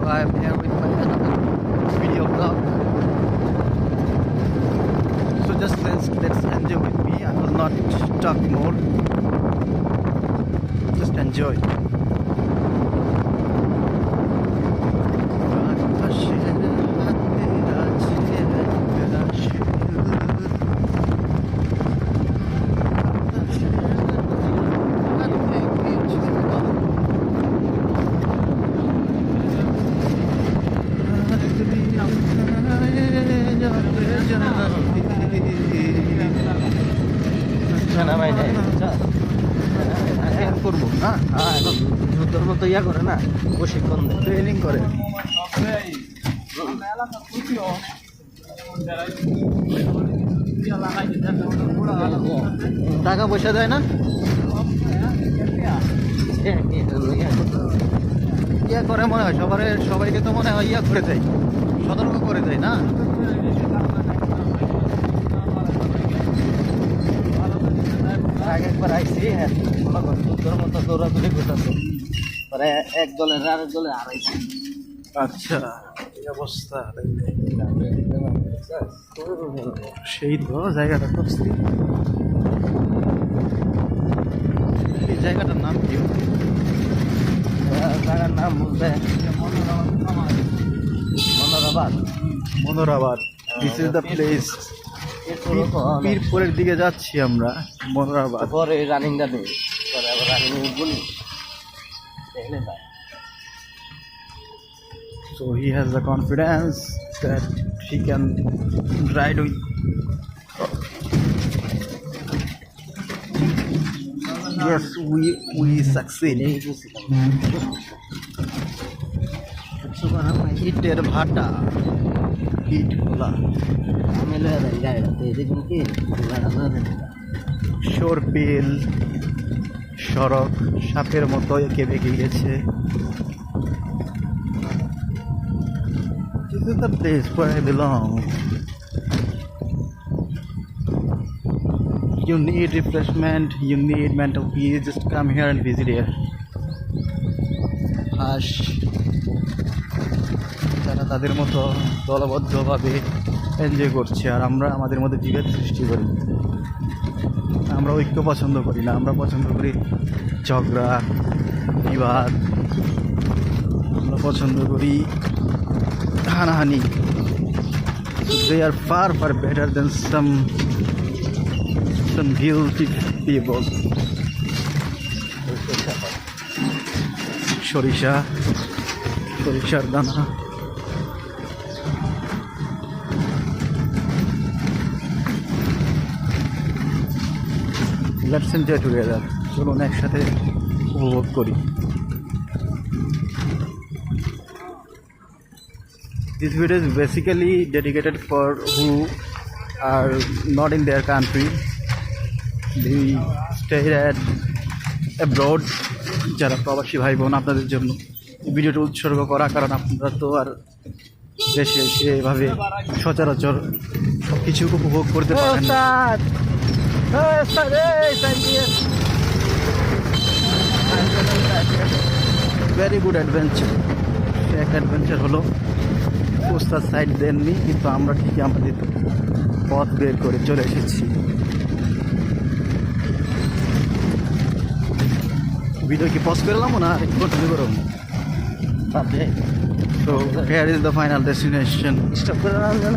I am here with my another video vlog. So just let's enjoy with me. I will not talk more. Just enjoy. করবো না তোর মতো ইয়া করে না প্রশিক্ষণ ট্রেনিং করে টাকা পয়সা দেয় না ইয়া করে মনে হয় সবাইকে তো মনে হয় ইয়া করে দেয় সতর্ক করে দেয় না একবার আইসি হ্যাঁ তোর মতো দৌড়াদৌড়ি করতেছে পরে এক দলের আরেক দলে হারাইছে আচ্ছা এই অবস্থা সেই তো জায়গাটা করছি এই জায়গাটার নাম কি জায়গার নাম বলতে মনোরাবাদ দিস ইজ দ্য প্লেস পীরপুরের দিকে যাচ্ছি আমরা মনোরাবাদ পরে রানিংটা নেই পরে আবার রানিং বলি দেখলে না so he has the confidence that he can ride with yes we succeed ইটের ভাটা ইট খোলা সরপিল সড়ক সাপের মতো এঁকে বেঁকে গেছে This is the place where I belong. You need refreshment, you need mental peace, just come here and visit here. হাঁস যারা তাদের মতো দলবদ্ধভাবে এনজয় করছে আর আমরা আমাদের মধ্যে বিভেদ সৃষ্টি করি আমরা ঐক্য পছন্দ করি না আমরা পছন্দ করি ঝগড়া বিবাদ আমরা পছন্দ করি হানাহানি they are far better than some guilty people সরিষার দানা let's enjoy together চলুন একসাথে উপভোগ করি This video is basically dedicated for who are not in their country. They stay at abroad. যারা প্রবাসী ভাই বোন আপনাদের জন্য ভিডিওটা উৎসর্গ করা কারণ আপনারা তো আর দেশে সেভাবে সচরাচর সব কিছু উপভোগ করতে পারেন না ভেরি গুড অ্যাডভেঞ্চার এক অ্যাডভেঞ্চার হলো ওস্তাদ সাইড দেননি কিন্তু আমরা ঠিকই আমাদের পথ বের করে চলে এসেছি ভিডিও কি পজ করলাম না একটু কন্টিনিউ করব তো here is the final destination stop করে না